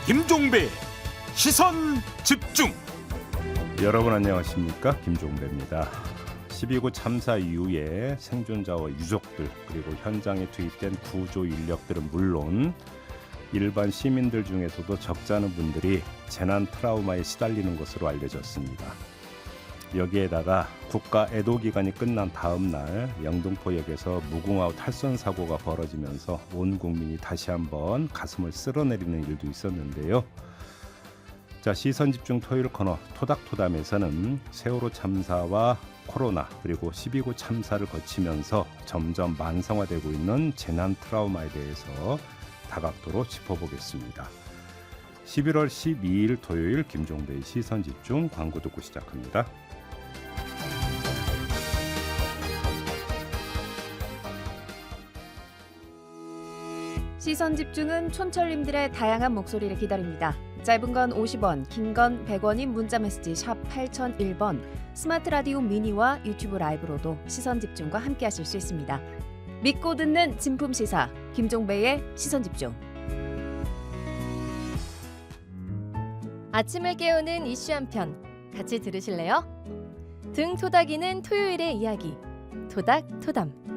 김종배 시선 집중. 여러분 안녕하십니까, 김종배입니다. 12구 참사 이후에 생존자와 유족들 그리고 현장에 투입된 구조 인력들은 물론 일반 시민들 중에서도 적지 않은 분들이 재난 트라우마에 시달리는 것으로 알려졌습니다. 여기에다가 국가 애도 기간이 끝난 다음 날 영등포역에서 무궁화호 탈선 사고가 벌어지면서 온 국민이 다시 한번 가슴을 쓸어내리는 일도 있었는데요. 자, 시선 집중 토요일 코너 토닥토담에서는 세월호 참사와 코로나 그리고 12구 참사를 거치면서 점점 만성화되고 있는 재난 트라우마에 대해서 다각도로 짚어보겠습니다. 11월 12일 토요일 김종배의 시선 집중 광고 듣고 시작합니다. 시선 집중은 촌철님들의 다양한 목소리를 기다립니다. 짧은 건 50원, 긴 건 100원인 문자메시지 샵 8001번, 스마트 라디오 미니와 유튜브 라이브로도 시선 집중과 함께하실 수 있습니다. 믿고 듣는 진품 시사 김종배의 시선 집중. 아침을 깨우는 이슈 한 편 같이 들으실래요? 등 토닥이는 토요일의 이야기 토닥토담.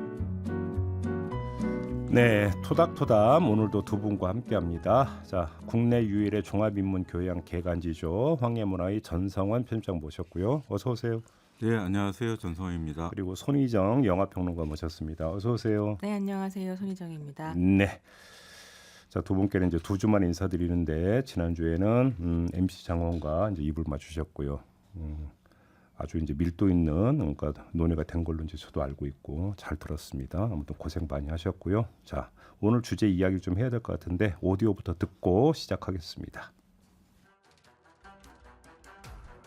네, 토닥토담 오늘도 두 분과 함께합니다. 자, 국내 유일의 종합인문교양 개간지죠. 황해문화의 전성환 편집장 모셨고요. 어서 오세요. 네, 안녕하세요. 전성환입니다. 그리고 손희정 영화평론가 모셨습니다. 어서 오세요. 네, 안녕하세요. 손희정입니다. 네. 자, 두 분께는 이제 두 주만 인사드리는데 지난주에는 MC 장원과 이제 입을 맞추셨고요. 아주 이제 밀도 있는 그러니까 논의가 된 걸로 이제 저도 알고 있고 잘 들었습니다. 아무튼 고생 많이 하셨고요. 자, 오늘 주제 이야기를 좀 해야 될 것 같은데 오디오부터 듣고 시작하겠습니다.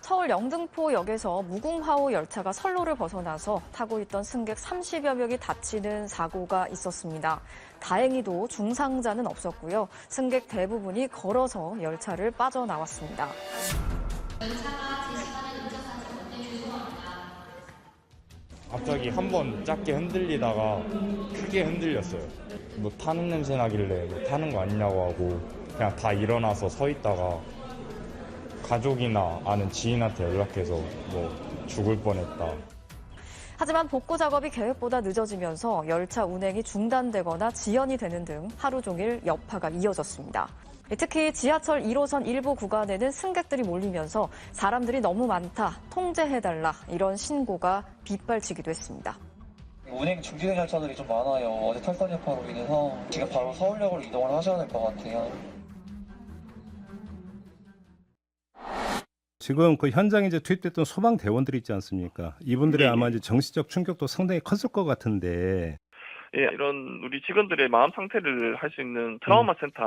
서울 영등포역에서 무궁화호 열차가 선로를 벗어나서 타고 있던 승객 30여 명이 다치는 사고가 있었습니다. 다행히도 중상자는 없었고요. 승객 대부분이 걸어서 열차를 빠져나왔습니다. 갑자기 한 번 작게 흔들리다가 크게 흔들렸어요. 뭐 타는 냄새 나길래 뭐 타는 거 아니냐고 하고 그냥 다 일어나서 서 있다가 가족이나 아는 지인한테 연락해서 뭐 죽을 뻔했다. 하지만 복구 작업이 계획보다 늦어지면서 열차 운행이 중단되거나 지연이 되는 등 하루 종일 여파가 이어졌습니다. 특히 지하철 1호선 일부 구간에는 승객들이 몰리면서 사람들이 너무 많다, 통제해달라 이런 신고가 빗발치기도 했습니다. 운행 중지된 열차들이 좀 많아요. 어제 탈선 여파로 인해서 지금 바로 서울역으로 이동을 하셔야 될 것 같아요. 지금 그 현장에 이제 투입됐던 소방 대원들이 있지 않습니까? 이분들의 네. 아마 이제 정신적 충격도 상당히 컸을 것 같은데. 예, 이런 우리 직원들의 마음 상태를 할 수 있는 트라우마 센터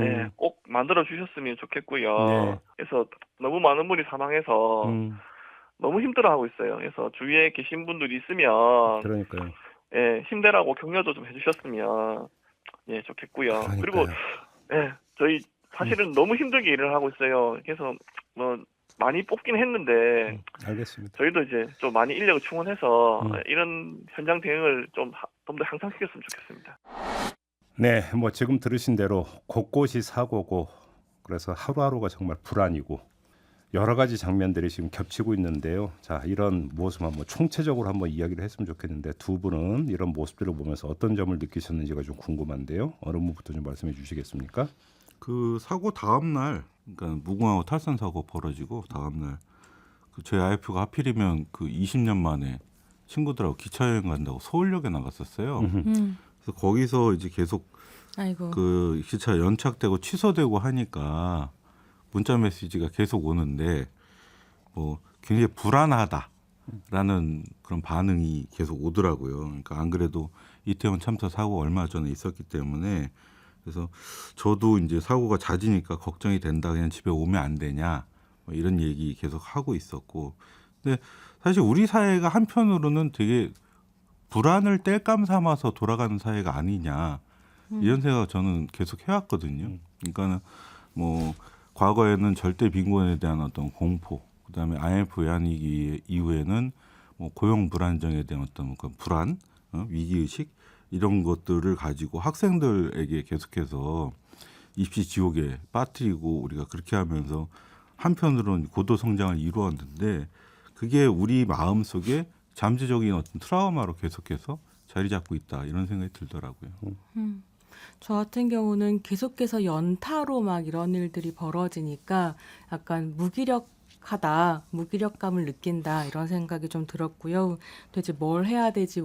예, 꼭 만들어 주셨으면 좋겠고요. 네. 그래서 너무 많은 분이 사망해서 너무 힘들어하고 있어요. 그래서 주위에 계신 분들이 있으면 그러니까요. 예, 힘내라고 격려도 좀 해주셨으면 예 좋겠고요. 그러니까요. 그리고 예, 저희 사실은 너무 힘들게 일을 하고 있어요. 그래서 뭐 많이 뽑긴 했는데 알겠습니다. 저희도 이제 좀 많이 인력을 충원해서 이런 현장 대응을 좀 더 향상시켰으면 좋겠습니다. 네, 뭐 지금 들으신 대로 곳곳이 사고고 그래서 하루하루가 정말 불안이고 여러 가지 장면들이 지금 겹치고 있는데요. 자, 이런 모습 한번 총체적으로 한번 이야기를 했으면 좋겠는데 두 분은 이런 모습들을 보면서 어떤 점을 느끼셨는지가 좀 궁금한데요. 어느 분부터 좀 말씀해 주시겠습니까? 그 사고 다음 날, 그러니까 무궁화호 탈선 사고 벌어지고 다음 날, 그 저희 와이프가 하필이면 그 20년 만에 친구들하고 기차 여행 간다고 서울역에 나갔었어요. 그래서 거기서 이제 계속 아이고. 그 기차 연착되고 취소되고 하니까 문자 메시지가 계속 오는데 뭐 굉장히 불안하다라는 그런 반응이 계속 오더라고요. 그러니까 안 그래도 이태원 참사 사고 얼마 전에 있었기 때문에 그래서 저도 이제 사고가 잦으니까 걱정이 된다. 그냥 집에 오면 안 되냐 뭐 이런 얘기 계속 하고 있었고, 근데 사실 우리 사회가 한편으로는 되게 불안을 땔감 삼아서 돌아가는 사회가 아니냐 이런 생각을 저는 계속 해왔거든요. 그러니까는 뭐 과거에는 절대 빈곤에 대한 어떤 공포, 그다음에 IMF 외환위기 이후에는 뭐 고용 불안정에 대한 어떤 그 불안, 위기의식 이런 것들을 가지고 학생들에게 계속해서 입시 지옥에 빠뜨리고 우리가 그렇게 하면서 한편으로는 고도 성장을 이루었는데 그게 우리 마음 속에 잠재적인 어떤 트라우마로 계속해서 자리 잡고 있다 이런 생각이 들더라고요. 저 같은 경우는 계속해서 연타로 막 이런 일들이 벌어지니까 약간 무기력감을 느낀다 이런 생각이 좀 들었고요. 도대체 뭘 해야 될지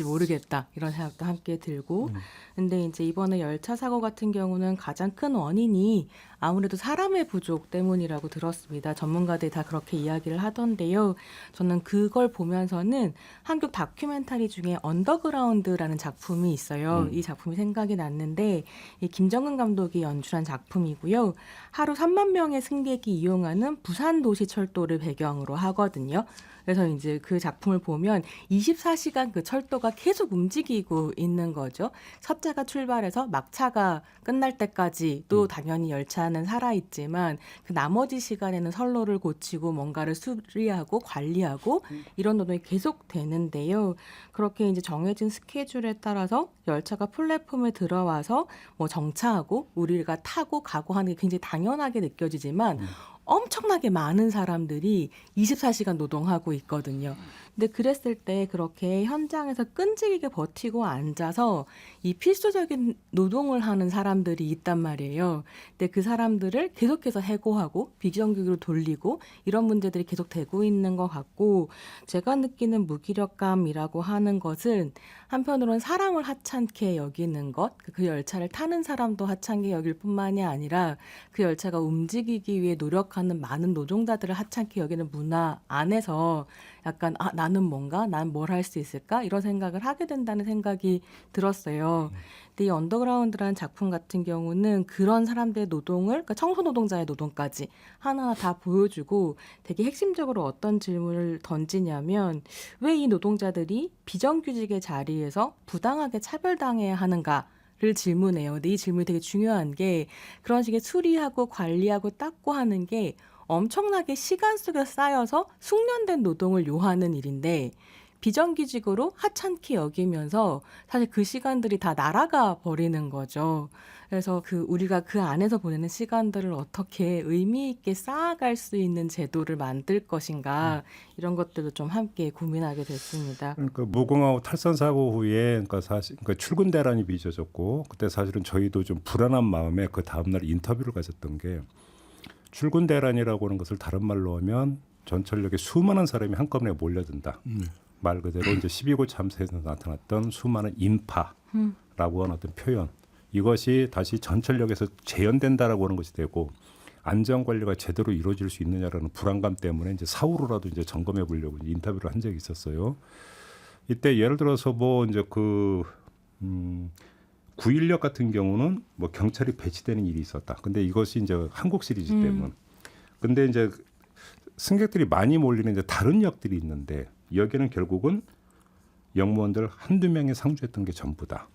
모르겠다 이런 생각도 함께 들고 근데 이제 이번에 열차 사고 같은 경우는 가장 큰 원인이 아무래도 사람의 부족 때문이라고 들었습니다. 전문가들이 다 그렇게 이야기를 하던데요. 저는 그걸 보면서는 한국 다큐멘터리 중에 언더그라운드라는 작품이 있어요. 이 작품이 생각이 났는데 이 김정은 감독이 연출한 작품이고요. 하루 3만 명의 승객이 이용하는 부산 도시철도를 배경으로 하거든요. 그래서 이제 그 작품을 보면 24시간 그 철도가 계속 움직이고 있는 거죠. 첫 차가 출발해서 막차가 끝날 때까지 또 당연히 열차는 살아있지만 그 나머지 시간에는 선로를 고치고 뭔가를 수리하고 관리하고 이런 노동이 계속 되는데요. 그렇게 이제 정해진 스케줄에 따라서 열차가 플랫폼에 들어와서 뭐 정차하고 우리가 타고 가고 하는 게 굉장히 당연하게 느껴지지만 엄청나게 많은 사람들이 24시간 노동하고 있거든요. 근데 그랬을 때 그렇게 현장에서 끈질기게 버티고 앉아서 이 필수적인 노동을 하는 사람들이 있단 말이에요. 근데 그 사람들을 계속해서 해고하고 비정규직으로 돌리고 이런 문제들이 계속 되고 있는 것 같고 제가 느끼는 무기력감이라고 하는 것은 한편으로는 사람을 하찮게 여기는 것, 그 열차를 타는 사람도 하찮게 여길 뿐만이 아니라 그 열차가 움직이기 위해 노력하는 많은 노동자들을 하찮게 여기는 문화 안에서 약간 나는 뭔가? 난 뭘 할 수 있을까? 이런 생각을 하게 된다는 생각이 들었어요. 근데 이 언더그라운드라는 작품 같은 경우는 그런 사람들의 노동을 그러니까 청소 노동자의 노동까지 하나하나 다 보여주고 되게 핵심적으로 어떤 질문을 던지냐면 왜 이 노동자들이 비정규직의 자리에서 부당하게 차별당해야 하는가? 를 질문해요. 근데 이 질문이 되게 중요한 게 그런 식의 수리하고 관리하고 닦고 하는 게 엄청나게 시간 속에 쌓여서 숙련된 노동을 요하는 일인데 비정규직으로 하찮게 여기면서 사실 그 시간들이 다 날아가 버리는 거죠. 그래서 우리가 그 안에서 보내는 시간들을 어떻게 의미 있게 쌓아갈 수 있는 제도를 만들 것인가 이런 것들도 좀 함께 고민하게 됐습니다. 그러니까 무궁화호 탈선 사고 후에 그러니까 출근 대란이 빚어졌고 그때 사실은 저희도 좀 불안한 마음에 그 다음 날 인터뷰를 가졌던 게 출근 대란이라고 하는 것을 다른 말로 하면 전철역에 수많은 사람이 한꺼번에 몰려든다. 말 그대로 이제 12구 참사에서 나타났던 수많은 인파라고 하는 어떤 표현. 이것이 다시 전철역에서 재현된다라고 하는 것이 되고 안전 관리가 제대로 이루어질 수 있느냐라는 불안감 때문에 이제 사후로라도 이제 점검해 보려고 인터뷰를 한 적이 있었어요. 이때 예를 들어서 뭐 이제 9.16 같은 경우는 뭐 경찰이 배치되는 일이 있었다. 근데 이것이 이제 한국 시리즈 때문. 근데 이제 승객들이 많이 몰리는 이제 다른 역들이 있는데 여기는 결국은 영무원들 한두 명이 상주했던 게 전부다.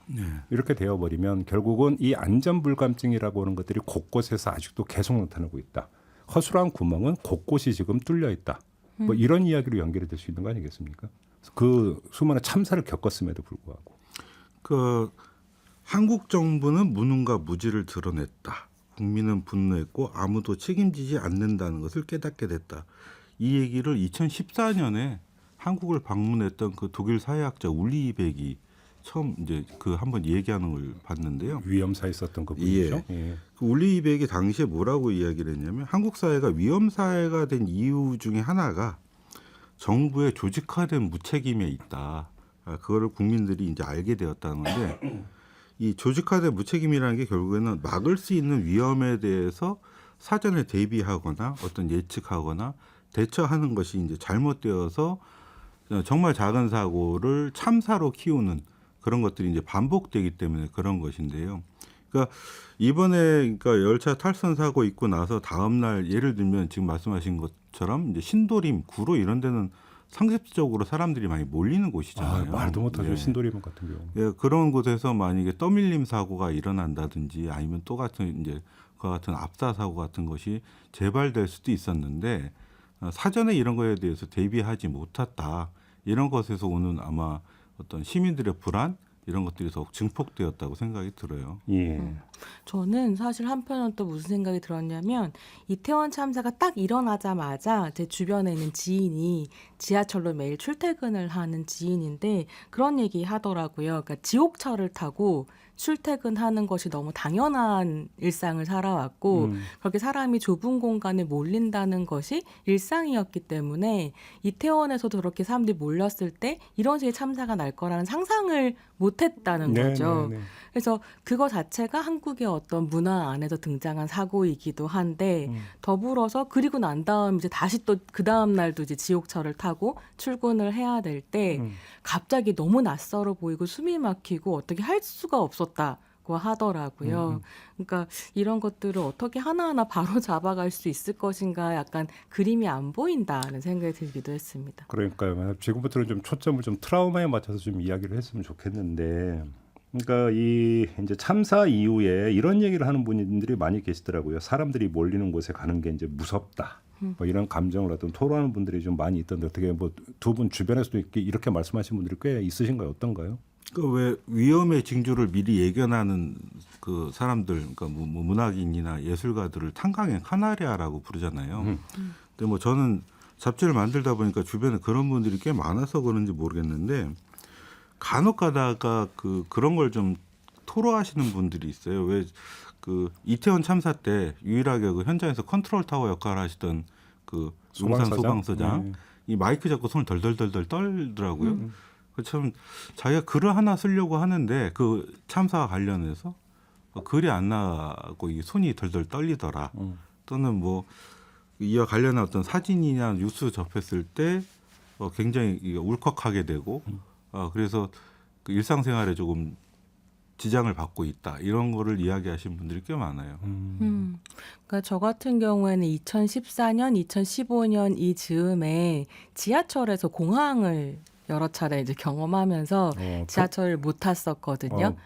이렇게 되어버리면 결국은 이 안전불감증이라고 하는 것들이 곳곳에서 아직도 계속 나타나고 있다. 허술한 구멍은 곳곳이 지금 뚫려 있다. 뭐 이런 이야기로 연결이 될 수 있는 거 아니겠습니까? 그 수많은 참사를 겪었음에도 불구하고. 한국 정부는 무능과 무지를 드러냈다. 국민은 분노했고 아무도 책임지지 않는다는 것을 깨닫게 됐다. 이 얘기를 2014년에 한국을 방문했던 그 독일 사회학자 울리히백이 처음 이제 한번 얘기하는 걸 봤는데요. 위험사에 있었던 그 분이죠. 예. 그 울리히백이 당시에 뭐라고 이야기를 했냐면 한국 사회가 위험사회가 된 이유 중에 하나가 정부의 조직화된 무책임에 있다. 그거를 국민들이 이제 알게 되었다는 건데 이 조직화된 무책임이라는 게 결국에는 막을 수 있는 위험에 대해서 사전에 대비하거나 어떤 예측하거나 대처하는 것이 이제 잘못되어서 정말 작은 사고를 참사로 키우는 그런 것들이 이제 반복되기 때문에 그런 것인데요. 그러니까 이번에 열차 탈선 사고 있고 나서 다음 날 예를 들면 지금 말씀하신 것처럼 이제 신도림, 구로 이런 데는 상습적으로 사람들이 많이 몰리는 곳이잖아요. 말도 못하죠. 예. 신도림 같은 경우. 예, 그런 곳에서 만약에 떠밀림 사고가 일어난다든지 아니면 또 같은 이제 그와 같은 압사 사고 같은 것이 재발될 수도 있었는데 사전에 이런 거에 대해서 대비하지 못했다. 이런 것에서 오는 아마 어떤 시민들의 불안 이런 것들이 더욱 증폭되었다고 생각이 들어요. 예. 저는 사실 한편은 또 무슨 생각이 들었냐면 이태원 참사가 딱 일어나자마자 제 주변에 있는 지인이 지하철로 매일 출퇴근을 하는 지인인데 그런 얘기 하더라고요. 그러니까 지옥철을 타고 출퇴근하는 것이 너무 당연한 일상을 살아왔고 그렇게 사람이 좁은 공간에 몰린다는 것이 일상이었기 때문에 이태원에서도 그렇게 사람들이 몰렸을 때 이런 식의 참사가 날 거라는 상상을 못했다는 거죠. 네. 그래서 그거 자체가 한국의 어떤 문화 안에서 등장한 사고이기도 한데 더불어서 그리고 난 다음 이제 다시 또 그 다음 날도 이제 지옥철을 타고 출근을 해야 될 때 갑자기 너무 낯설어 보이고 숨이 막히고 어떻게 할 수가 없었다고 하더라고요. 그러니까 이런 것들을 어떻게 하나하나 바로 잡아갈 수 있을 것인가 약간 그림이 안 보인다는 생각이 들기도 했습니다. 그러니까요. 지금부터는 좀 초점을 좀 트라우마에 맞춰서 좀 이야기를 했으면 좋겠는데, 그러니까 이 이제 참사 이후에 이런 얘기를 하는 분들이 많이 계시더라고요. 사람들이 몰리는 곳에 가는 게 이제 무섭다. 뭐 이런 감정을 어떤 토로하는 분들이 좀 많이 있던데 어떻게 뭐 두 분 주변에서도 이렇게 말씀하신 분들이 꽤 있으신가요? 어떤가요? 그 왜 위험의 징조를 미리 예견하는 그 사람들, 그러니까 뭐 문학인이나 예술가들을 탄광의 카나리아라고 부르잖아요. 근데 뭐 저는 잡지를 만들다 보니까 주변에 그런 분들이 꽤 많아서 그런지 모르겠는데 간혹 가다가 그런 걸 좀 토로하시는 분들이 있어요. 왜 그 이태원 참사 때 유일하게 그 현장에서 컨트롤 타워 역할을 하시던 그 용산 소방서장 이 마이크 잡고 손을 덜덜덜덜 떨더라고요. 참 자기가 글을 하나 쓰려고 하는데 그 참사와 관련해서 글이 안 나고 이 손이 덜덜 떨리더라. 또는 뭐 이와 관련한 어떤 사진이나 뉴스 접했을 때 굉장히 울컥하게 되고 그래서 그 일상생활에 조금 지장을 받고 있다. 이런 거를 이야기하시는 분들이 꽤 많아요. 그러니까 저 같은 경우에는 2014년, 2015년 이 즈음에 지하철에서 공항을 여러 차례 이제 경험하면서 지하철을 못 탔었거든요.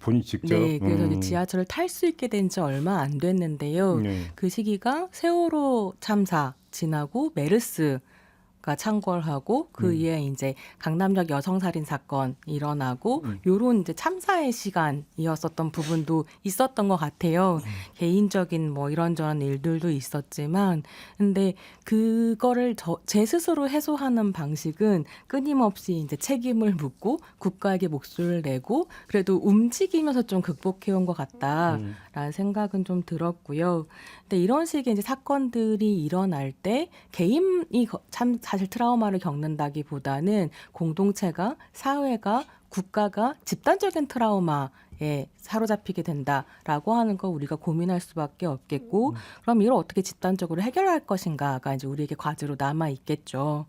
본인 직접. 네, 그래서 이제 지하철을 탈 수 있게 된 지 얼마 안 됐는데요. 그 시기가 세월호 참사 지나고 메르스가 창궐하고 그 이후에 이제 강남역 여성살인 사건 일어나고 요런 이제 참사의 시간이었었던 부분도 있었던 것 같아요. 개인적인 뭐 이런저런 일들도 있었지만 근데 그거를 제 스스로 해소하는 방식은 끊임없이 이제 책임을 묻고 국가에게 목소리를 내고 그래도 움직이면서 좀 극복해온 것 같다라는 생각은 좀 들었고요. 근데 이런 식의 이제 사건들이 일어날 때 개인이 참 사실 트라우마를 겪는다기보다는 공동체가, 사회가, 국가가 집단적인 트라우마에 사로잡히게 된다라고 하는 거 우리가 고민할 수밖에 없겠고 그럼 이걸 어떻게 집단적으로 해결할 것인가가 이제 우리에게 과제로 남아 있겠죠.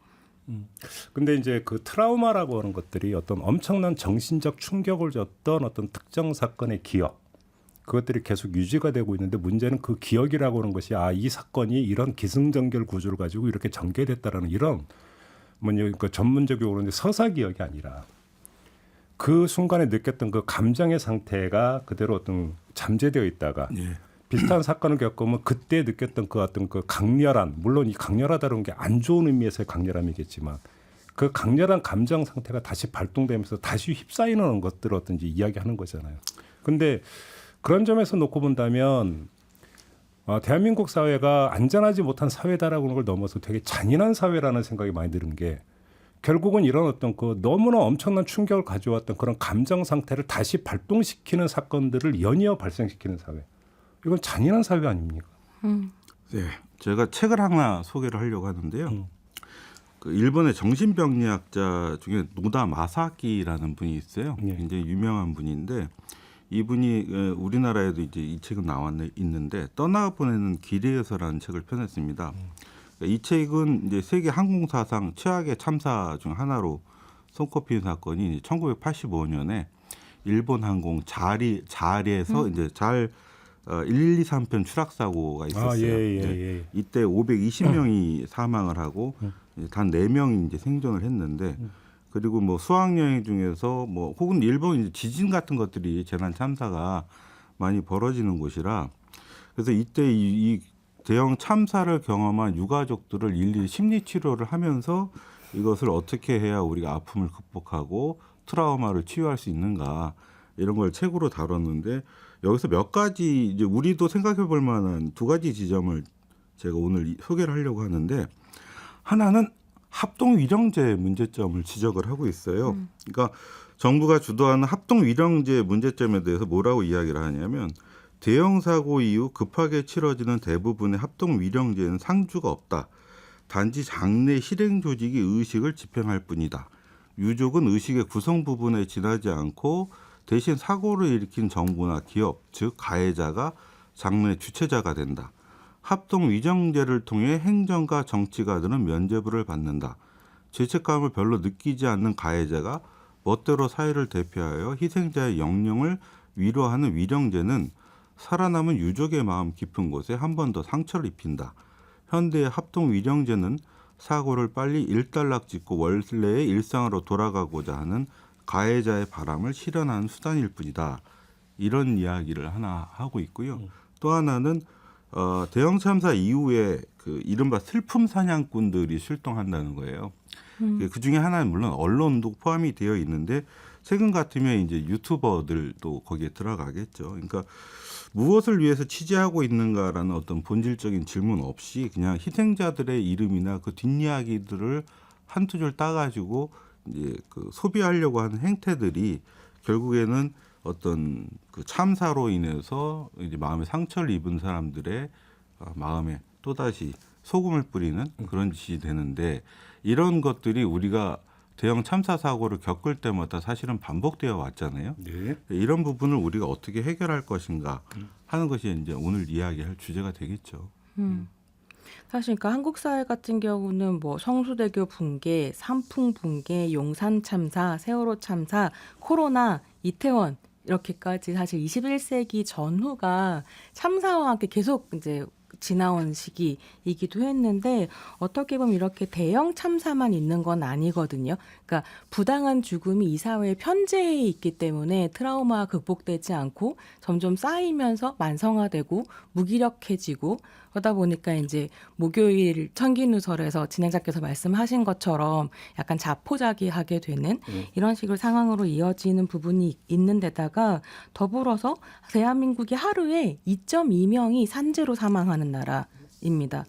근데 이제 그 트라우마라고 하는 것들이 어떤 엄청난 정신적 충격을 줬던 어떤 특정 사건의 기억 그것들이 계속 유지가 되고 있는데 문제는 그 기억이라고 하는 것이 이 사건이 이런 기승전결 구조를 가지고 이렇게 전개됐다라는 이런 그러니까 전문적으로 서사 기억이 아니라 그 순간에 느꼈던 그 감정의 상태가 그대로 어떤 잠재되어 있다가 비슷한 사건을 겪으면 그때 느꼈던 그 어떤 그 강렬한 물론 이 강렬하다는 게 안 좋은 의미에서의 강렬함이겠지만 그 강렬한 감정 상태가 다시 발동되면서 다시 휩싸이는 것들을 어떤지 이야기하는 거잖아요. 근데 그런 점에서 놓고 본다면 대한민국 사회가 안전하지 못한 사회다라고 하는 걸 넘어서 되게 잔인한 사회라는 생각이 많이 드는 게 결국은 이런 어떤 그 너무나 엄청난 충격을 가져왔던 그런 감정 상태를 다시 발동시키는 사건들을 연이어 발생시키는 사회. 이건 잔인한 사회 아닙니까? 네, 제가 책을 하나 소개를 하려고 하는데요. 그 일본의 정신병리학자 중에 노다 마사키라는 분이 있어요. 굉장히 유명한 분인데 이분이 우리나라에도 이제 이 책은 있는데 떠나보내는 길에서라는 책을 펴냈습니다. 이 책은 이제 세계 항공사상 최악의 참사 중 하나로 손꼽힌 사건이 1985년에 일본 항공 잘에서 이제 잘 123편 추락 사고가 있었어요. 이때 520명이 사망을 하고 단 4명이 이제 생존을 했는데. 그리고 뭐 수학여행 중에서 뭐 혹은 일본 지진 같은 것들이 재난 참사가 많이 벌어지는 곳이라 그래서 이때 이 대형 참사를 경험한 유가족들을 일일이 심리 치료를 하면서 이것을 어떻게 해야 우리가 아픔을 극복하고 트라우마를 치유할 수 있는가 이런 걸 책으로 다뤘는데 여기서 몇 가지 이제 우리도 생각해 볼 만한 두 가지 지점을 제가 오늘 소개를 하려고 하는데 하나는 합동위령제 문제점을 지적을 하고 있어요. 그러니까 정부가 주도하는 합동위령제 문제점에 대해서 뭐라고 이야기를 하냐면 대형 사고 이후 급하게 치러지는 대부분의 합동위령제는 상주가 없다. 단지 장내 실행 조직이 의식을 집행할 뿐이다. 유족은 의식의 구성 부분에 지나지 않고 대신 사고를 일으킨 정부나 기업, 즉 가해자가 장래 주체자가 된다. 합동위정제를 통해 행정가 정치가들은 면죄부를 받는다. 죄책감을 별로 느끼지 않는 가해자가 멋대로 사회를 대표하여 희생자의 영령을 위로하는 위령제는 살아남은 유족의 마음 깊은 곳에 한 번 더 상처를 입힌다. 현대의 합동위령제는 사고를 빨리 일단락짓고 원래의 일상으로 돌아가고자 하는 가해자의 바람을 실현하는 수단일 뿐이다. 이런 이야기를 하나 하고 있고요. 또 하나는 대형 참사 이후에 그 이른바 슬픔 사냥꾼들이 출동한다는 거예요. 그 중에 하나는 물론 언론도 포함이 되어 있는데 최근 같으면 이제 유튜버들도 거기에 들어가겠죠. 그러니까 무엇을 위해서 취재하고 있는가라는 어떤 본질적인 질문 없이 그냥 희생자들의 이름이나 그 뒷이야기들을 한두 줄 따가지고 이제 그 소비하려고 하는 행태들이 결국에는 어떤 그 참사로 인해서 이제 마음에 상처를 입은 사람들의 마음에 또다시 소금을 뿌리는 그런 짓이 되는데 이런 것들이 우리가 대형 참사 사고를 겪을 때마다 사실은 반복되어 왔잖아요. 네. 이런 부분을 우리가 어떻게 해결할 것인가 하는 것이 이제 오늘 이야기할 주제가 되겠죠. 사실 그러니까 한국 사회 같은 경우는 뭐 성수대교 붕괴, 삼풍 붕괴, 용산 참사, 세월호 참사, 코로나, 이태원 이렇게까지 사실 21세기 전후가 참사와 함께 계속 이제 지나온 시기이기도 했는데 어떻게 보면 이렇게 대형 참사만 있는 건 아니거든요. 그러니까 부당한 죽음이 이 사회에 편재해 있기 때문에 트라우마가 극복되지 않고 점점 쌓이면서 만성화되고 무기력해지고 그러다 보니까 이제 목요일 천기누설에서 진행자께서 말씀하신 것처럼 약간 자포자기하게 되는 이런 식으로 상황으로 이어지는 부분이 있는 데다가 더불어서 대한민국이 하루에 2.2명이 산재로 사망하는 나라입니다.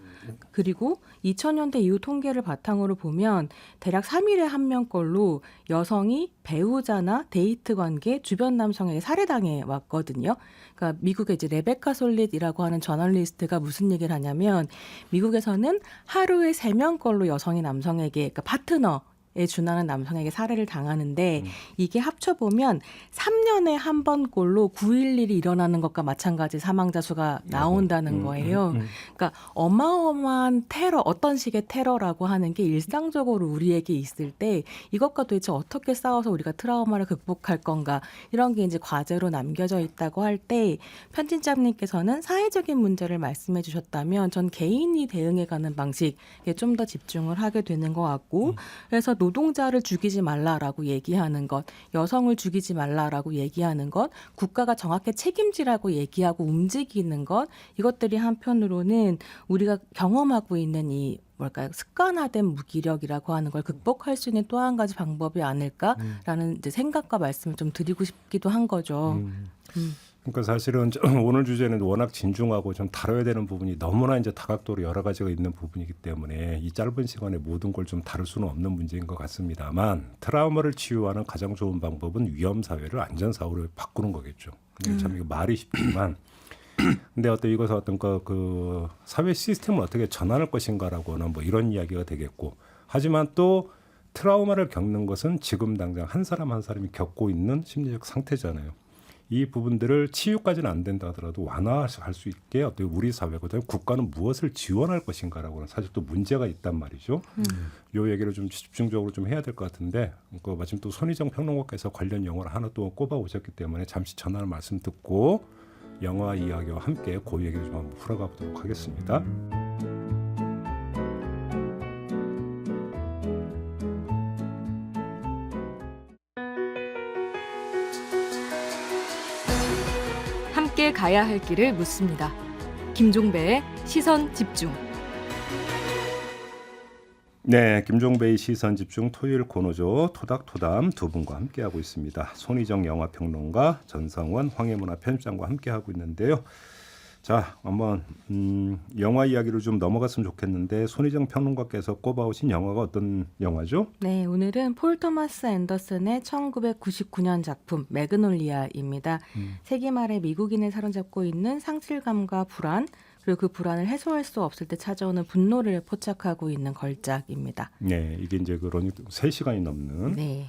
그리고 2000년대 이후 통계를 바탕으로 보면 대략 3일에 1명꼴로 여성이 배우자나 데이트 관계 주변 남성에게 살해당해 왔거든요. 그러니까 미국의 이제 레베카 솔릿이라고 하는 저널리스트가 무슨 얘기를 하냐면 미국에서는 하루에 3명꼴로 여성이 남성에게 그러니까 파트너에 준하는 남성에게 살해를 당하는데 이게 합쳐보면 3년에 한 번꼴로 9.11이 일어나는 것과 마찬가지 사망자 수가 나온다는 거예요. 그러니까 어마어마한 테러, 어떤 식의 테러라고 하는 게 일상적으로 우리에게 있을 때 이것과 도대체 어떻게 싸워서 우리가 트라우마를 극복할 건가 이런 게 이제 과제로 남겨져 있다고 할 때 편집장님께서는 사회적인 문제를 말씀해 주셨다면 전 개인이 대응해가는 방식에 좀 더 집중을 하게 되는 것 같고 그래서 노동자를 죽이지 말라라고 얘기하는 것, 여성을 죽이지 말라라고 얘기하는 것, 국가가 정확히 책임지라고 얘기하고 움직이는 것, 이것들이 한편으로는 우리가 경험하고 있는 이 뭘까요? 습관화된 무기력이라고 하는 걸 극복할 수 있는 또 한 가지 방법이 아닐까라는 이제 생각과 말씀을 좀 드리고 싶기도 한 거죠. 그러니까 사실은 오늘 주제는 워낙 진중하고 좀 다뤄야 되는 부분이 너무나 이제 다각도로 여러 가지가 있는 부분이기 때문에 이 짧은 시간에 모든 걸 좀 다룰 수는 없는 문제인 것 같습니다만 트라우마를 치유하는 가장 좋은 방법은 위험 사회를 안전 사회로 바꾸는 거겠죠. 근데 참 이거 말이 쉽지만 근데 어떤 이것을 어떤 그 사회 시스템을 어떻게 전환할 것인가라고는 뭐 이런 이야기가 되겠고 하지만 또 트라우마를 겪는 것은 지금 당장 한 사람 한 사람이 겪고 있는 심리적 상태잖아요. 이 부분들을 치유까지는 안 된다 하더라도 완화할 수 있게 어떤 우리 사회가 국가는 무엇을 지원할 것인가라고는 사실 또 문제가 있단 말이죠. 이 얘기를 좀 집중적으로 좀 해야 될 것 같은데 마침 또 손희정 평론가께서 관련 영화를 하나 또 꼽아 오셨기 때문에 잠시 전하는 말씀 듣고 영화 이야기와 함께 그 얘기를 좀 한번 풀어가 보도록 하겠습니다. 함께 가야 할 길을 묻습니다. 김종배의 시선 집중. 네, 김종배의 시선집중 토요일 코너죠. 토닥토담 두 분과 함께하고 있습니다. 손희정 영화평론가, 전성원 황해문화 편집장과 함께하고 있는데요. 자, 한번 영화 이야기로 좀 넘어갔으면 좋겠는데 손희정 평론가께서 꼽아오신 영화가 어떤 영화죠? 네, 오늘은 폴 토마스 앤더슨의 1999년 작품 매그놀리아입니다. 세기 말에 미국인을 사로잡고 있는 상실감과 불안, 그리고 그 불안을 해소할 수 없을 때 찾아오는 분노를 포착하고 있는 걸작입니다. 네, 이게 이제 그러니 3시간이 넘는. 네.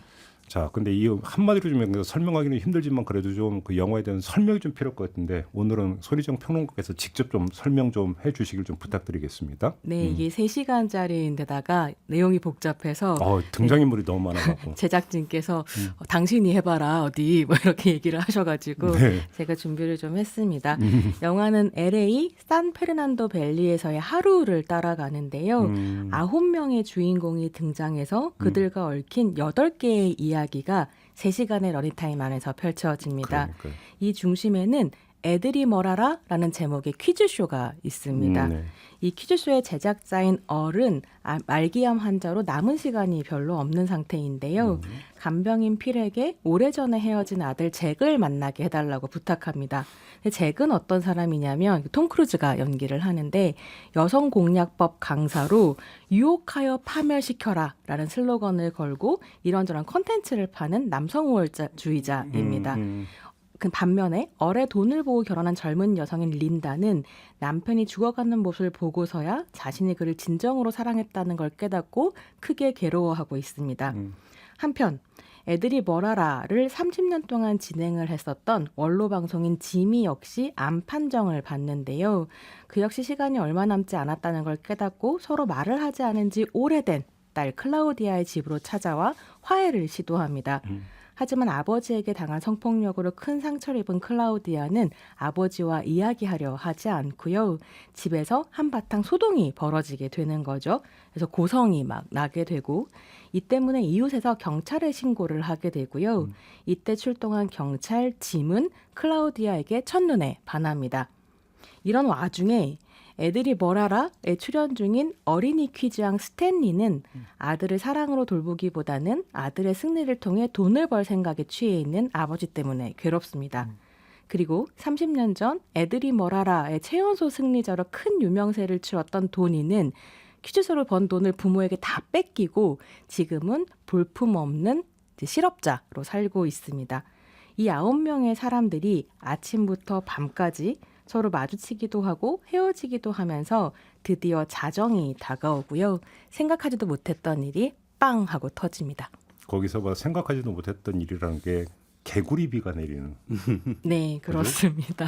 자, 근데 이 한마디로 좀 설명하기는 힘들지만 그래도 좀 그 영화에 대한 설명이 좀 필요할 것 같은데 오늘은 손희정 평론가께서 직접 좀 설명 좀 해주시길 좀 부탁드리겠습니다. 네, 이게 3시간짜리인데다가 내용이 복잡해서 등장인물이 너무 많아가지고 제작진께서 당신이 해봐라 어디 뭐 이렇게 얘기를 하셔가지고 네. 제가 준비를 좀 했습니다. 영화는 LA 산페르난도 밸리에서의 하루를 따라가는데요. 9명의 주인공이 등장해서 그들과 얽힌 8개의 이야기가 3시간의 러닝타임 안에서 펼쳐집니다. 그러니까요. 이 중심에는 애들이 뭘 알아? 라는 제목의 퀴즈쇼가 있습니다. 네. 이 퀴즈쇼의 제작자인 얼은 말기암 환자로 남은 시간이 별로 없는 상태인데요. 간병인 필에게 오래전에 헤어진 아들 잭을 만나게 해달라고 부탁합니다. 근데 잭은 어떤 사람이냐면 톰 크루즈가 연기를 하는데 여성 공약법 강사로 유혹하여 파멸시켜라 라는 슬로건을 걸고 이런저런 컨텐츠를 파는 남성 우월주의자입니다. 그 반면에 얼의 돈을 보고 결혼한 젊은 여성인 린다는 남편이 죽어가는 모습을 보고서야 자신이 그를 진정으로 사랑했다는 걸 깨닫고 크게 괴로워하고 있습니다. 한편 애들이 뭘 알아를 30년 동안 진행을 했었던 원로 방송인 지미 역시 암 판정을 받는데요. 그 역시 시간이 얼마 남지 않았다는 걸 깨닫고 서로 말을 하지 않은 지 오래된 딸 클라우디아의 집으로 찾아와 화해를 시도합니다. 하지만 아버지에게 당한 성폭력으로 큰 상처를 입은 클라우디아는 아버지와 이야기하려 하지 않고요. 집에서 한바탕 소동이 벌어지게 되는 거죠. 그래서 고성이 막 나게 되고 이 때문에 이웃에서 경찰에 신고를 하게 되고요. 이때 출동한 경찰 짐은 클라우디아에게 첫눈에 반합니다. 이런 와중에 애들이 뭘 알아?에 출연 중인 어린이 퀴즈왕 스탠리는 아들을 사랑으로 돌보기보다는 아들의 승리를 통해 돈을 벌 생각에 취해 있는 아버지 때문에 괴롭습니다. 그리고 30년 전 애들이 뭘 알아?의 최연소 승리자로 큰 유명세를 치렀던 도니는 퀴즈쇼로 번 돈을 부모에게 다 뺏기고 지금은 볼품없는 실업자로 살고 있습니다. 이 9명의 사람들이 아침부터 밤까지 서로 마주치기도 하고 헤어지기도 하면서 드디어 자정이 다가오고요. 생각하지도 못했던 일이 빵 하고 터집니다. 거기서 생각하지도 못했던 일이라는 게 개구리비가 내리는. 네, 그렇습니다.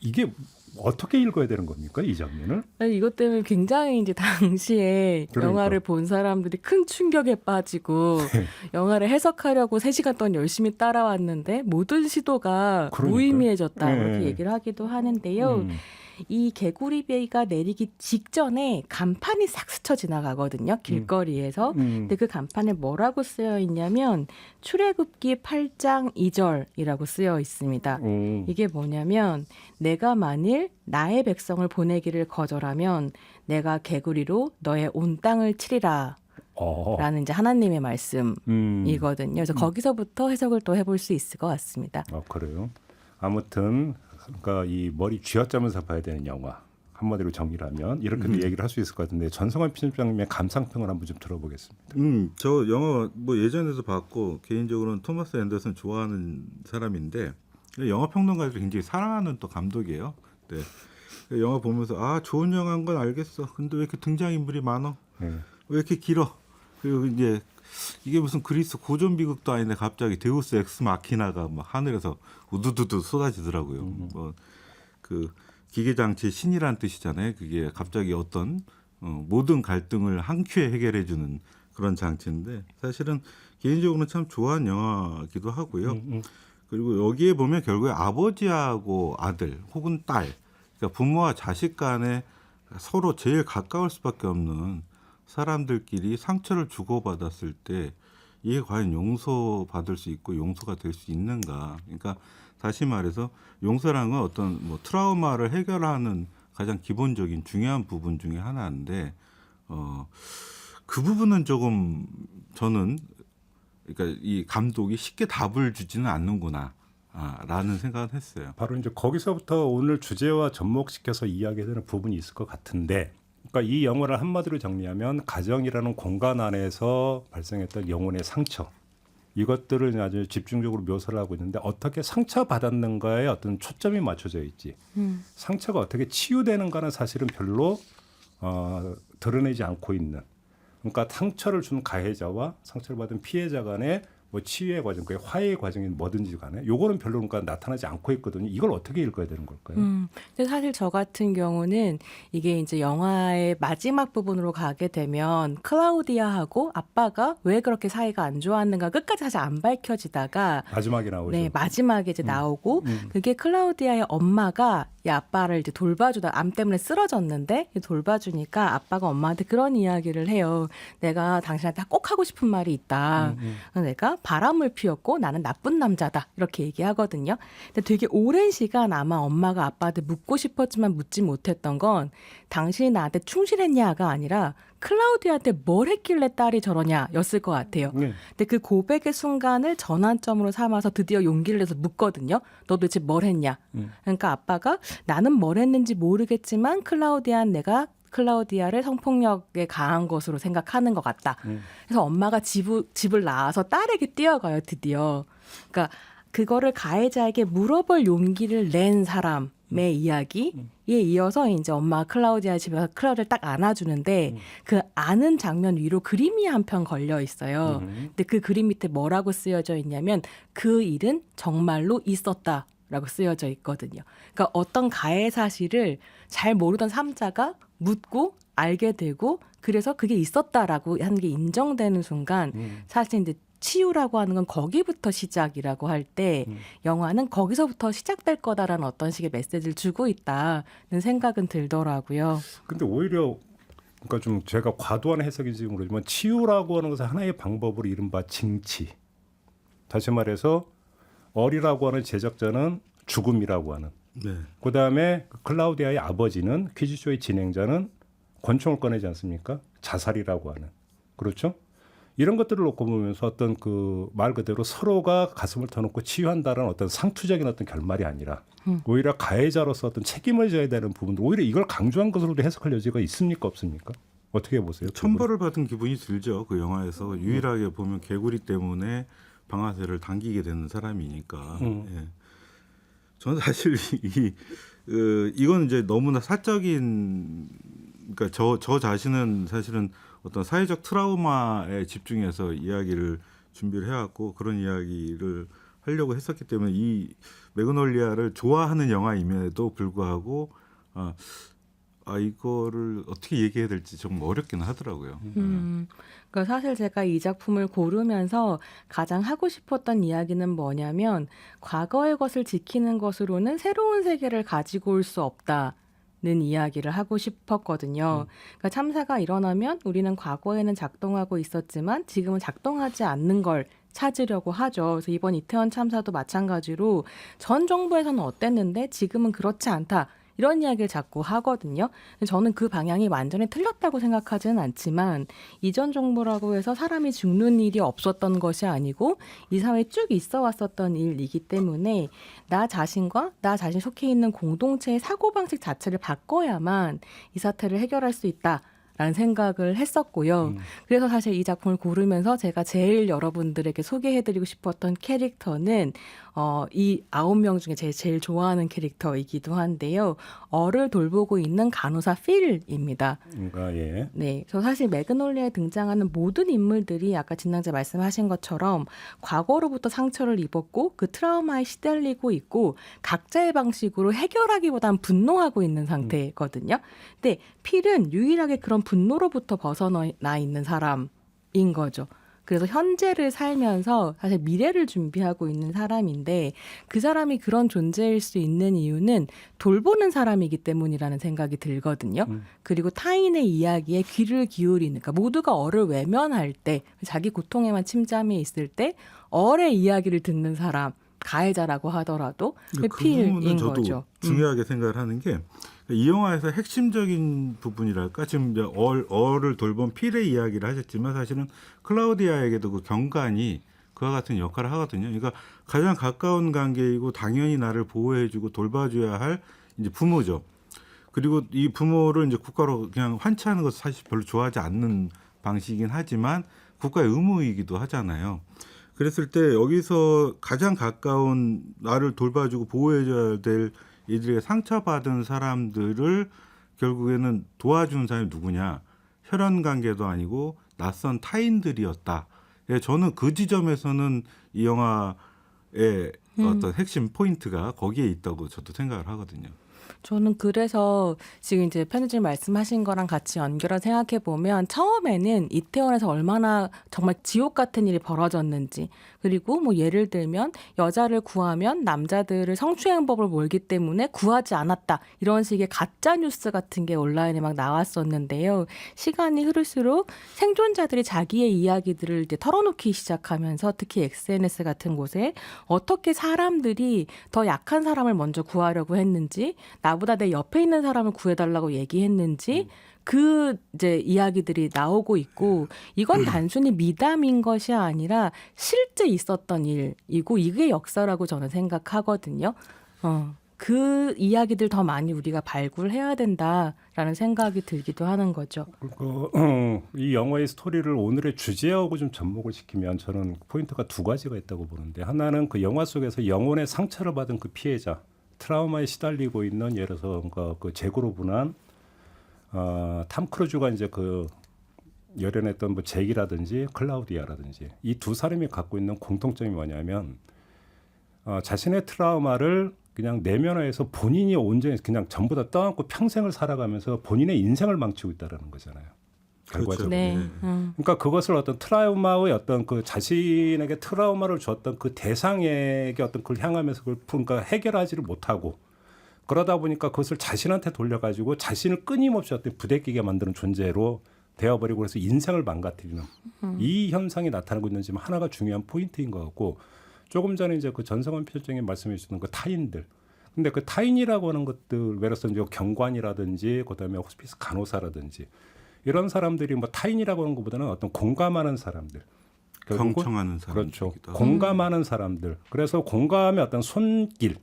이게 어떻게 읽어야 되는 겁니까? 이 장면을? 이것 때문에 굉장히 이제 당시에 영화를 본 사람들이 큰 충격에 빠지고 영화를 해석하려고 3시간 동안 열심히 따라왔는데 모든 시도가 무의미해졌다 이렇게 얘기를 하기도 하는데요. 이 개구리비가 내리기 직전에 간판이 싹 스쳐 지나가거든요. 길거리에서. 근데 그 간판에 뭐라고 쓰여 있냐면 출애굽기 8장 2절이라고 쓰여 있습니다. 이게 뭐냐면 내가 만일 나의 백성을 보내기를 거절하면 내가 개구리로 너의 온 땅을 치리라. 라는 이제 하나님의 말씀이거든요. 그래서 거기서부터 해석을 또 해볼 수 있을 것 같습니다. 그래요. 아무튼 그러니까 이 머리 쥐어짜면서 봐야 되는 영화. 한마디로 정리를 하면 이렇게도 얘기를 할 수 있을 것 같은데 전성환 편집장님의 감상평을 한번 좀 들어보겠습니다. 저 영화 예전에도 봤고 개인적으로는 토마스 앤더슨 좋아하는 사람인데 영화 평론가들이 굉장히 사랑하는 또 감독이에요. 네. 영화 보면서 좋은 영화인 건 알겠어. 근데 왜 이렇게 등장인물이 많어? 왜 이렇게 길어? 그리고 이제 이게 무슨 그리스 고전 비극도 아닌데 갑자기 데우스 엑스 마키나가 막 하늘에서 우두두두 쏟아지더라고요. 그 기계장치의 신이란 뜻이잖아요. 그게 갑자기 어떤 모든 갈등을 한 큐에 해결해주는 그런 장치인데 사실은 개인적으로는 참 좋아하는 영화기도 하고요. 그리고 여기에 보면 결국에 아버지하고 아들 혹은 딸, 그러니까 부모와 자식 간에 서로 제일 가까울 수밖에 없는 사람들끼리 상처를 주고받았을 때 이게 과연 용서받을 수 있고 용서가 될 수 있는가. 그러니까 다시 말해서 용서라는 건 어떤 트라우마를 해결하는 가장 기본적인 중요한 부분 중에 하나인데 그 부분은 조금 저는 그러니까 이 감독이 쉽게 답을 주지는 않는구나. 라는 생각을 했어요. 바로 이제 거기서부터 오늘 주제와 접목시켜서 이야기되는 부분이 있을 것 같은데, 그러니까 이 영화를 한마디로 정리하면 가정이라는 공간 안에서 발생했던 영혼의 상처, 이것들을 아주 집중적으로 묘사를 하고 있는데 어떻게 상처받았는가에 어떤 초점이 맞춰져 있지. 상처가 어떻게 치유되는가는 사실은 별로 드러내지 않고 있는. 그러니까 상처를 준 가해자와 상처를 받은 피해자 간의 뭐 치유의 과정, 그 화해의 과정이 뭐든지 간에 요거는 별로 그러니까 나타나지 않고 있거든요. 이걸 어떻게 읽어야 되는 걸까요? 근데 사실 저 같은 경우는 이게 이제 영화의 마지막 부분으로 가게 되면 클라우디아하고 아빠가 왜 그렇게 사이가 안 좋았는가 끝까지 사실 안 밝혀지다가 마지막에 나오죠. 네, 마지막에 이제 나오고 그게 클라우디아의 엄마가 이 아빠를 이제 돌봐주다 암 때문에 쓰러졌는데 돌봐주니까 아빠가 엄마한테 그런 이야기를 해요. 내가 당신한테 꼭 하고 싶은 말이 있다. 내가 바람을 피웠고 나는 나쁜 남자다. 이렇게 얘기하거든요. 근데 되게 오랜 시간 아마 엄마가 아빠한테 묻고 싶었지만 묻지 못했던 건 당신이 나한테 충실했냐가 아니라 클라우디아한테 뭘 했길래 딸이 저러냐였을 것 같아요. 근데 그 고백의 순간을 전환점으로 삼아서 드디어 용기를 내서 묻거든요. 너 도대체 뭘 했냐? 그러니까 아빠가 나는 뭘 했는지 모르겠지만 내가 클라우디아를 성폭력에 가한 것으로 생각하는 것 같다. 그래서 엄마가 집을 나와서 딸에게 뛰어가요, 드디어. 그러니까 그거를 가해자에게 물어볼 용기를 낸 사람의 이야기에 이어서 이제 엄마가 클라우디아 집에서 클라우디아를 딱 안아주는데 그 아는 장면 위로 그림이 한 편 걸려 있어요. 근데 그 그림 밑에 뭐라고 쓰여져 있냐면 그 일은 정말로 있었다라고 쓰여져 있거든요. 그러니까 어떤 가해 사실을 잘 모르던 삼자가 묻고 알게 되고 그래서 그게 있었다라고 하는 게 인정되는 순간 사실 이제 치유라고 하는 건 거기부터 시작이라고 할 때 영화는 거기서부터 시작될 거다라는 어떤 식의 메시지를 주고 있다는 생각은 들더라고요. 근데 오히려 그러니까 좀 제가 과도한 해석인지 모르지만 치유라고 하는 것은 하나의 방법으로 이른바 징치. 다시 말해서 어리라고 하는 제작자는 죽음이라고 하는. 네. 그다음에 클라우디아의 아버지는 퀴즈쇼의 진행자는 권총을 꺼내지 않습니까? 자살이라고 하는. 그렇죠? 이런 것들을 놓고 보면서 어떤 그 말 그대로 서로가 가슴을 터놓고 치유한다는 어떤 상투적인 어떤 결말이 아니라 오히려 가해자로서 어떤 책임을 져야 되는 부분도 오히려 이걸 강조한 것으로도 해석할 여지가 있습니까 없습니까? 어떻게 보세요? 천벌을 받은 기분이 들죠. 그 영화에서 유일하게 보면 개구리 때문에 방아쇠를 당기게 되는 사람이니까. 예. 저는 사실 이건 이제 너무나 사적인 그러니까 저 자신은 사실은 어떤 사회적 트라우마에 집중해서 이야기를 준비를 해왔고 그런 이야기를 하려고 했었기 때문에 이 매그놀리아를 좋아하는 영화임에도 불구하고 이거를 어떻게 얘기해야 될지 좀 어렵긴 하더라고요. 그러니까 사실 제가 이 작품을 고르면서 가장 하고 싶었던 이야기는 뭐냐면 과거의 것을 지키는 것으로는 새로운 세계를 가지고 올 수 없다. 는 이야기를 하고 싶었거든요. 그러니까 참사가 일어나면 우리는 과거에는 작동하고 있었지만 지금은 작동하지 않는 걸 찾으려고 하죠. 그래서 이번 이태원 참사도 마찬가지로 전 정부에서는 어땠는데 지금은 그렇지 않다. 이런 이야기를 자꾸 하거든요. 저는 그 방향이 완전히 틀렸다고 생각하지는 않지만 이전 정부라고 해서 사람이 죽는 일이 없었던 것이 아니고 이 사회에 쭉 있어 왔었던 일이기 때문에 나 자신과 나 자신 속해 있는 공동체의 사고방식 자체를 바꿔야만 이 사태를 해결할 수 있다. 라는 생각을 했었고요. 그래서 사실 이 작품을 고르면서 제가 제일 여러분들에게 소개해드리고 싶었던 캐릭터는 이 9명 중에 제일 좋아하는 캐릭터이기도 한데요. 어를 돌보고 있는 간호사 필입니다. 예. 네, 저 사실 매그놀리아에 등장하는 모든 인물들이 아까 진낭자 말씀하신 것처럼 과거로부터 상처를 입었고 그 트라우마에 시달리고 있고 각자의 방식으로 해결하기보단 분노하고 있는 상태거든요. 근데 필은 유일하게 그런 분노로부터 벗어나 있는 사람인 거죠. 그래서 현재를 살면서 사실 미래를 준비하고 있는 사람인데 그 사람이 그런 존재일 수 있는 이유는 돌보는 사람이기 때문이라는 생각이 들거든요. 그리고 타인의 이야기에 귀를 기울이는, 그러니까 모두가 어를 외면할 때, 자기 고통에만 침잠해 있을 때 어의 이야기를 듣는 사람, 가해자라고 하더라도 그 필인 부분은 저도 거죠. 중요하게 생각을 하는 게 이 영화에서 핵심적인 부분이랄까 지금 이제 얼을 돌본 필의 이야기를 하셨지만 사실은 클라우디아에게도 그 경관이 그와 같은 역할을 하거든요. 그러니까 가장 가까운 관계이고 당연히 나를 보호해주고 돌봐줘야 할 이제 부모죠. 그리고 이 부모를 이제 국가로 그냥 환치하는 것은 사실 별로 좋아하지 않는 방식이긴 하지만 국가의 의무이기도 하잖아요. 그랬을 때 여기서 가장 가까운 나를 돌봐주고 보호해줘야 될 이들에게 상처받은 사람들을 결국에는 도와주는 사람이 누구냐? 혈연 관계도 아니고 낯선 타인들이었다. 예, 저는 그 지점에서는 이 영화의 어떤 핵심 포인트가 거기에 있다고 저도 생각을 하거든요. 저는 그래서 지금 이제 편집님 말씀하신 거랑 같이 연결해서 생각해 보면 처음에는 이태원에서 얼마나 정말 지옥 같은 일이 벌어졌는지, 그리고 뭐 예를 들면 여자를 구하면 남자들을 성추행법을 몰기 때문에 구하지 않았다, 이런 식의 가짜 뉴스 같은 게 온라인에 막 나왔었는데요. 시간이 흐를수록 생존자들이 자기의 이야기들을 이제 털어놓기 시작하면서 특히 SNS 같은 곳에 어떻게 사람들이 더 약한 사람을 먼저 구하려고 했는지, 나보다 내 옆에 있는 사람을 구해달라고 얘기했는지 그 이제 이야기들이 나오고 있고, 이건 단순히 미담인 것이 아니라 실제 있었던 일이고 이게 역사라고 저는 생각하거든요. 그 이야기들 더 많이 우리가 발굴해야 된다라는 생각이 들기도 하는 거죠. 이 영화의 스토리를 오늘의 주제하고 좀 접목을 시키면 저는 포인트가 두 가지가 있다고 보는데, 하나는 그 영화 속에서 영혼의 상처를 받은 그 피해자, 트라우마에 시달리고 있는, 예를 들어서 그 재고로 분한 탐 크루즈가 이제 그 열연했던 뭐 잭이라든지 클라우디아라든지 이 두 사람이 갖고 있는 공통점이 뭐냐면 자신의 트라우마를 그냥 내면화해서 본인이 온전히 그냥 전부 다 떠안고 평생을 살아가면서 본인의 인생을 망치고 있다라는 거잖아요. 결과적으로. 네. 그러니까 그것을 어떤 트라우마의 어떤 그 자신에게 트라우마를 줬던 그 대상에게 어떤 그걸 향하면서 그걸 그러니까 해결하지를 못하고, 그러다 보니까 그것을 자신한테 돌려가지고 자신을 끊임없이 어떤 부대끼게 만드는 존재로 되어버리고, 그래서 인생을 망가뜨리는 이 현상이 나타나고 있는 지금 하나가 중요한 포인트인 것 같고, 조금 전에 이제 그 전성환 필장님 말씀해 주셨던 그 타인들. 근데 그 타인이라고 하는 것들, 예를 들어서 이제 경관이라든지 그다음에 호스피스 간호사라든지 이런 사람들이 뭐 타인이라고 하는 것보다는 어떤 공감하는 사람들, 경청하는 사람들, 그렇죠. 공감하는 사람들. 그래서 공감의 어떤 손길.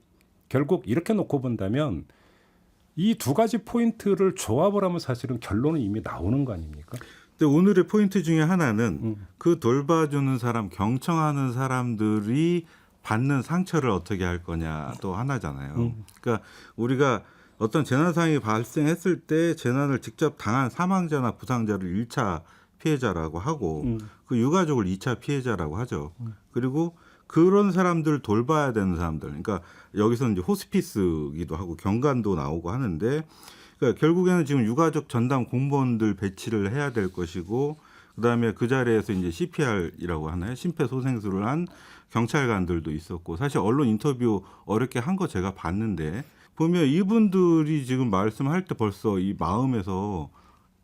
결국 이렇게 놓고 본다면 이 두 가지 포인트를 조합을 하면 사실은 결론은 이미 나오는 거 아닙니까? 근데 오늘의 포인트 중에 하나는 그 돌봐주는 사람, 경청하는 사람들이 받는 상처를 어떻게 할 거냐 또 하나잖아요. 그러니까 우리가 어떤 재난 상황이 발생했을 때 재난을 직접 당한 사망자나 부상자를 1차 피해자라고 하고 그 유가족을 2차 피해자라고 하죠. 그리고 그런 사람들을 돌봐야 되는 사람들, 그러니까 여기서는 이제 호스피스기도 하고 경관도 나오고 하는데, 그러니까 결국에는 지금 유가족 전담 공무원들 배치를 해야 될 것이고, 그다음에 그 자리에서 이제 CPR이라고 하나요? 심폐소생술을 한 경찰관들도 있었고, 사실 언론 인터뷰 어렵게 한 거 제가 봤는데 보면 이분들이 지금 말씀할 때 벌써 이 마음에서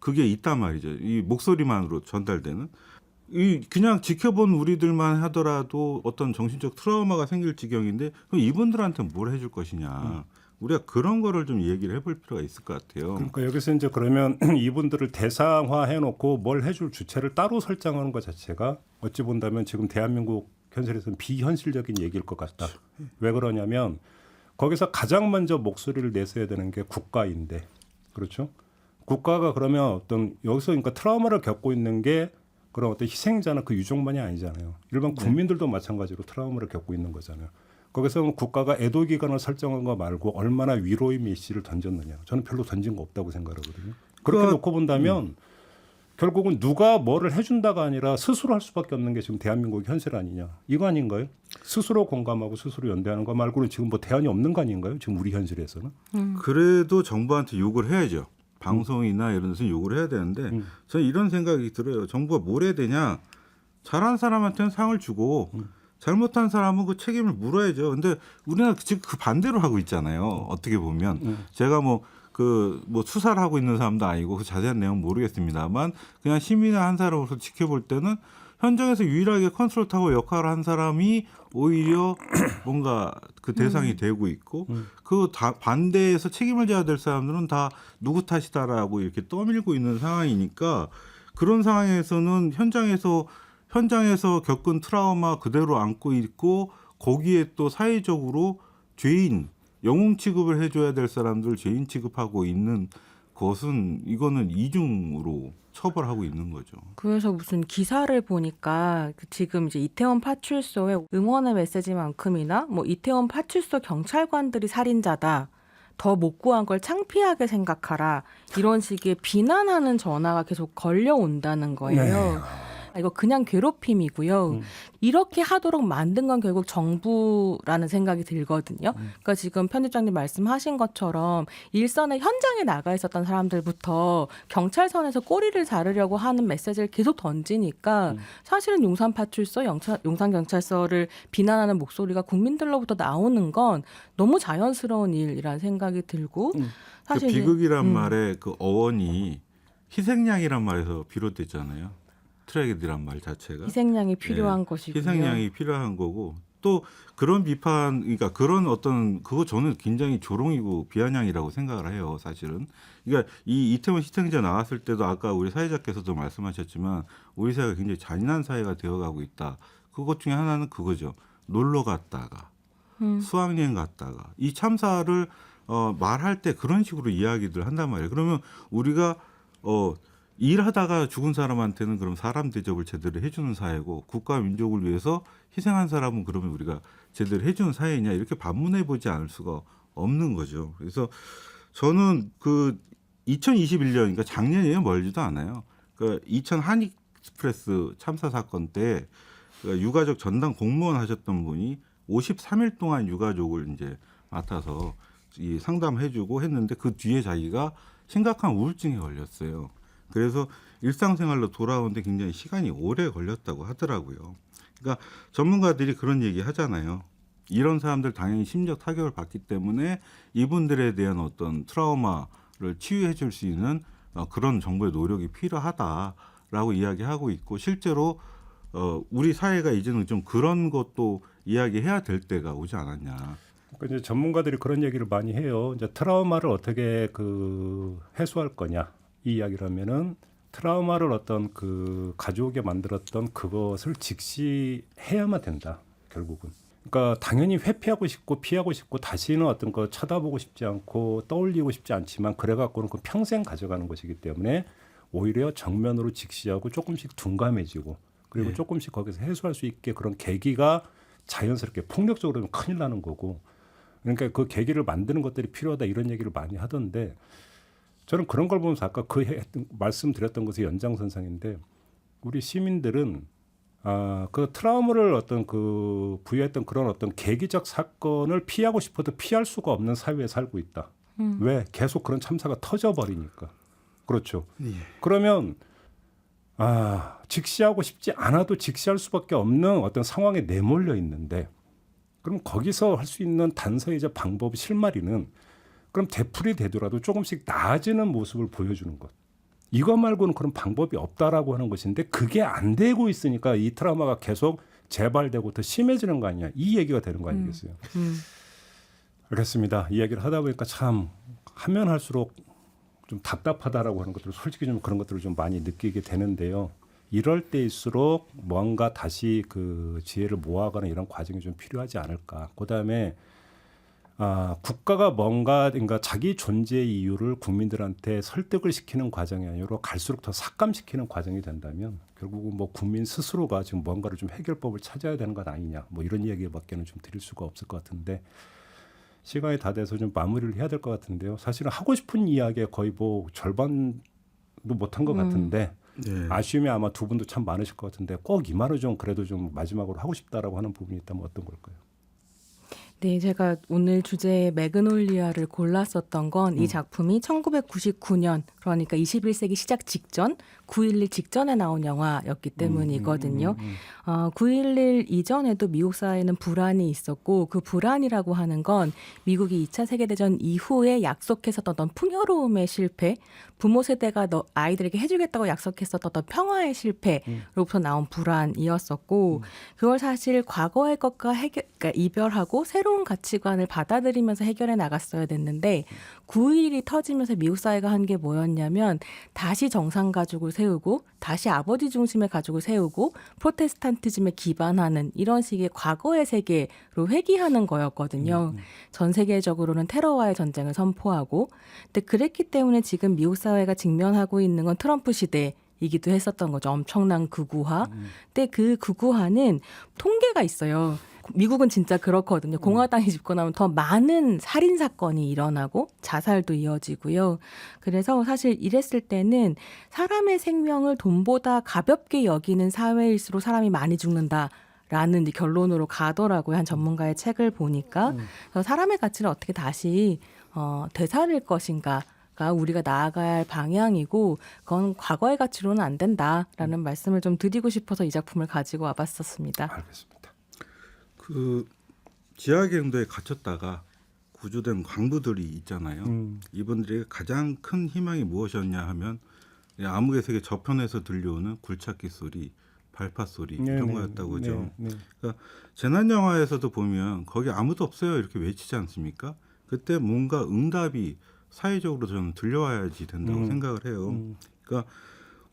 그게 있단 말이죠. 이 목소리만으로 전달되는. 이 그냥 지켜본 우리들만 하더라도 어떤 정신적 트라우마가 생길 지경인데, 그럼 이분들한테 뭘 해줄 것이냐. 우리가 그런 거를 좀 얘기를 해볼 필요가 있을 것 같아요. 그러니까 여기서 이제 그러면 이분들을 대상화해놓고 뭘 해줄 주체를 따로 설정하는 것 자체가 어찌 본다면 지금 대한민국 현실에서는 비현실적인 얘기일 것 같다. 왜 그러냐면 거기서 가장 먼저 목소리를 내서야 되는 게 국가인데, 그렇죠? 국가가 그러면 어떤 여기서 그러니까 트라우마를 겪고 있는 게 그런 어떤 희생자나 그 유족만이 아니잖아요. 일반 국민들도 마찬가지로 트라우마를 겪고 있는 거잖아요. 거기서 국가가 애도 기간을 설정한 거 말고 얼마나 위로의 메시지를 던졌느냐. 저는 별로 던진 거 없다고 생각하거든요. 그렇게 놓고 본다면 결국은 누가 뭐를 해준다가 아니라 스스로 할 수밖에 없는 게 지금 대한민국 현실 아니냐. 이거 아닌가요? 스스로 공감하고 스스로 연대하는 거 말고는 지금 뭐 대안이 없는 거 아닌가요? 지금 우리 현실에서는. 그래도 정부한테 요구를 해야죠. 방송이나 이런 데서 요구를 해야 되는데 저는 이런 생각이 들어요. 정부가 뭘 해야 되냐. 잘한 사람한테는 상을 주고 잘못한 사람은 그 책임을 물어야죠. 근데 우리는 지금 그 반대로 하고 있잖아요. 어떻게 보면. 제가 뭐 수사를 하고 있는 사람도 아니고 그 자세한 내용은 모르겠습니다만 그냥 시민의 한 사람으로서 지켜볼 때는 현장에서 유일하게 컨설턴트하고 역할을 한 사람이 오히려 뭔가 그 대상이 되고 있고 그 반대에서 책임을 져야 될 사람들은 다 누구 탓이다라고 이렇게 떠밀고 있는 상황이니까 그런 상황에서는 현장에서 겪은 트라우마 그대로 안고 있고 거기에 또 사회적으로 죄인 영웅 취급을 해줘야 될 사람들 죄인 취급하고 있는 것은 이거는 이중으로 처벌하고 있는 거죠. 그래서 무슨 기사를 보니까 지금 이제 이태원 파출소에 응원의 메시지만큼이나 뭐 이태원 파출소 경찰관들이 살인자다. 더 못 구한 걸 창피하게 생각하라. 이런 식의 비난하는 전화가 계속 걸려온다는 거예요. 이거 그냥 괴롭힘이고요. 이렇게 하도록 만든 건 결국 정부라는 생각이 들거든요. 그러니까 지금 편집장님 말씀하신 것처럼 일선의 현장에 나가 있었던 사람들부터 경찰선에서 꼬리를 자르려고 하는 메시지를 계속 던지니까 사실은 용산파출소, 용산경찰서를 비난하는 목소리가 국민들로부터 나오는 건 너무 자연스러운 일이라는 생각이 들고 사실 그 비극이란 말의 그 어원이 희생양이란 말에서 비롯됐잖아요. 트래게디란 말 자체가 희생양이 필요한 것이고요. 희생양이 필요한 거고 또 그런 비판, 그러니까 그런 어떤 그거 저는 굉장히 조롱이고 비아냥이라고 생각을 해요, 사실은. 그러니까 이 이태원 희생자 나왔을 때도 아까 우리 사회자께서도 말씀하셨지만 우리 사회가 굉장히 잔인한 사회가 되어가고 있다. 그것 중에 하나는 그거죠. 놀러 갔다가 수학여행 갔다가 이 참사를 말할 때 그런 식으로 이야기들 한단 말이에요. 그러면 우리가 일하다가 죽은 사람한테는 그럼 사람 대접을 제대로 해주는 사회고 국가 민족을 위해서 희생한 사람은 그러면 우리가 제대로 해주는 사회냐 이렇게 반문해 보지 않을 수가 없는 거죠. 그래서 저는 그 2021년 그러니까 작년이에요. 멀지도 않아요. 그 2000 한익스프레스 참사 사건 때 유가족 전담 공무원 하셨던 분이 53일 동안 유가족을 이제 맡아서 이 상담해주고 했는데 그 뒤에 자기가 심각한 우울증에 걸렸어요. 그래서 일상생활로 돌아오는데 굉장히 시간이 오래 걸렸다고 하더라고요. 그러니까 전문가들이 그런 얘기 하잖아요. 이런 사람들 당연히 심적 타격을 받기 때문에 이분들에 대한 어떤 트라우마를 치유해 줄 수 있는 그런 정부의 노력이 필요하다라고 이야기하고 있고 실제로 우리 사회가 이제는 좀 그런 것도 이야기해야 될 때가 오지 않았냐. 그러니까 이제 전문가들이 그런 얘기를 많이 해요. 이제 트라우마를 어떻게 해소할 거냐. 이 이야기라면은 트라우마를 어떤 그 가족에 만들었던 그것을 직시해야만 된다. 결국은. 그러니까 당연히 회피하고 싶고 피하고 싶고 다시는 어떤 거 쳐다보고 싶지 않고 떠올리고 싶지 않지만 그래갖고는 그 평생 가져가는 것이기 때문에 오히려 정면으로 직시하고 조금씩 둔감해지고 그리고 조금씩 거기서 해소할 수 있게 그런 계기가 자연스럽게 폭력적으로 되면 큰일 나는 거고 그러니까 그 계기를 만드는 것들이 필요하다 이런 얘기를 많이 하던데 저는 그런 걸 보면서 아까 말씀드렸던 것의 연장선상인데 우리 시민들은 그 트라우마를 어떤 부여했던 그런 어떤 계기적 사건을 피하고 싶어도 피할 수가 없는 사회에 살고 있다. 왜? 계속 그런 참사가 터져버리니까. 그렇죠. 예. 그러면 직시하고 싶지 않아도 직시할 수밖에 없는 어떤 상황에 내몰려 있는데 그럼 거기서 할 수 있는 단서이자 방법 실마리는 그럼 되풀이 되더라도 조금씩 나아지는 모습을 보여주는 것. 이거 말고는 그런 방법이 없다라고 하는 것인데 그게 안 되고 있으니까 이 트라우마가 계속 재발되고 더 심해지는 거 아니냐. 이 얘기가 되는 거 아니겠어요. 알겠습니다. 이야기를 하다 보니까 참 하면 할수록 좀 답답하다라고 하는 것들을 솔직히 좀 그런 것들을 좀 많이 느끼게 되는데요. 이럴 때일수록 뭔가 다시 그 지혜를 모아가는 이런 과정이 좀 필요하지 않을까. 그다음에 국가가 뭔가 자기 존재의 이유를 국민들한테 설득을 시키는 과정이 아니라 갈수록 더 삭감시키는 과정이 된다면 결국은 뭐 국민 스스로가 지금 뭔가를 좀 해결법을 찾아야 되는 것 아니냐. 뭐 이런 얘기밖에는 좀 드릴 수가 없을 것 같은데 시간이 다 돼서 좀 마무리를 해야 될 것 같은데요. 사실은 하고 싶은 이야기에 거의 뭐 절반도 못한 것 같은데 네. 아쉬움이 아마 두 분도 참 많으실 것 같은데 꼭 이 말을 좀 그래도 좀 마지막으로 하고 싶다라고 하는 부분이 있다면 어떤 걸까요? 네, 제가 오늘 주제에 매그놀리아를 골랐었던 건 이 작품이 1999년, 그러니까 21세기 시작 직전, 9.11 직전에 나온 영화였기 때문이거든요. 9.11 이전에도 미국 사회에는 불안이 있었고, 그 불안이라고 하는 건 미국이 2차 세계대전 이후에 약속했었던 어떤 풍요로움의 실패, 부모 세대가 아이들에게 해주겠다고 약속했었던 어떤 평화의 실패로부터 나온 불안이었었고, 그걸 사실 과거의 것과 그러니까 이별하고 새로운 가치관을 받아들이면서 해결해 나갔어야 됐는데 9.11이 터지면서 미국 사회가 한 게 뭐였냐면 다시 정상 가족을 세우고 다시 아버지 중심의 가족을 세우고 프로테스탄티즘에 기반하는 이런 식의 과거의 세계로 회귀하는 거였거든요. 전 세계적으로는 테러와의 전쟁을 선포하고, 근데 그랬기 때문에 지금 미국 사회가 직면하고 있는 건 트럼프 시대이기도 했었던 거죠. 엄청난 극우화. 근데 그 극우화는 통계가 있어요. 미국은 진짜 그렇거든요. 공화당이 집권하면 더 많은 살인 사건이 일어나고 자살도 이어지고요. 그래서 사실 이랬을 때는 사람의 생명을 돈보다 가볍게 여기는 사회일수록 사람이 많이 죽는다라는 결론으로 가더라고요. 한 전문가의 책을 보니까. 그래서 사람의 가치를 어떻게 다시 되살릴 것인가가 우리가 나아가야 할 방향이고, 그건 과거의 가치로는 안 된다라는 말씀을 좀 드리고 싶어서 이 작품을 가지고 와봤었습니다. 알겠습니다. 그 지하경도에 갇혔다가 구조된 광부들이 있잖아요. 이분들의 가장 큰 희망이 무엇이었냐 하면 암흑의 세계 저편에서 들려오는 굴착기 소리, 발파 소리 이런 거였다고 하죠. 그러니까 재난 영화에서도 보면 거기 아무도 없어요 이렇게 외치지 않습니까? 그때 뭔가 응답이 사회적으로 저는 들려와야지 된다고 생각을 해요. 그러니까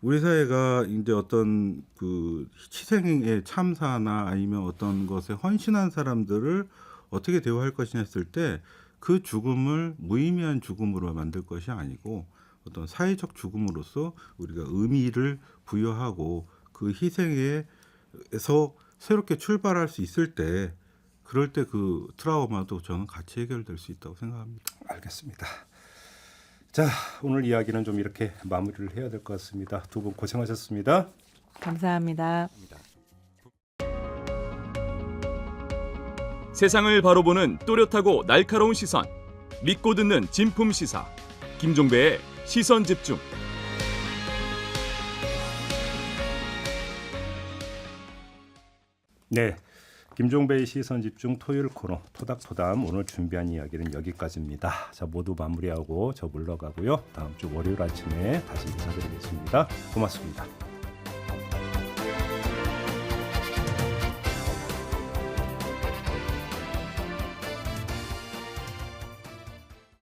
우리 사회가 이제 어떤 그 희생의 참사나 아니면 어떤 것에 헌신한 사람들을 어떻게 대우할 것이냐 했을 때 그 죽음을 무의미한 죽음으로 만들 것이 아니고 어떤 사회적 죽음으로서 우리가 의미를 부여하고 그 희생에서 새롭게 출발할 수 있을 때, 그럴 때 그 트라우마도 저는 같이 해결될 수 있다고 생각합니다. 알겠습니다. 자, 오늘 이야기는 좀 이렇게 마무리를 해야 될 것 같습니다. 두 분 고생하셨습니다. 감사합니다. 세상을 바로 보는 또렷하고 날카로운 시선, 믿고 듣는 진품 시사 김종배의 시선 집중. 네, 김종배의 시선 집중 토요일 코너 토닥토담, 오늘 준비한 이야기는 여기까지입니다. 자, 모두 마무리하고 저 물러가고요. 다음 주 월요일 아침에 다시 인사드리겠습니다. 고맙습니다.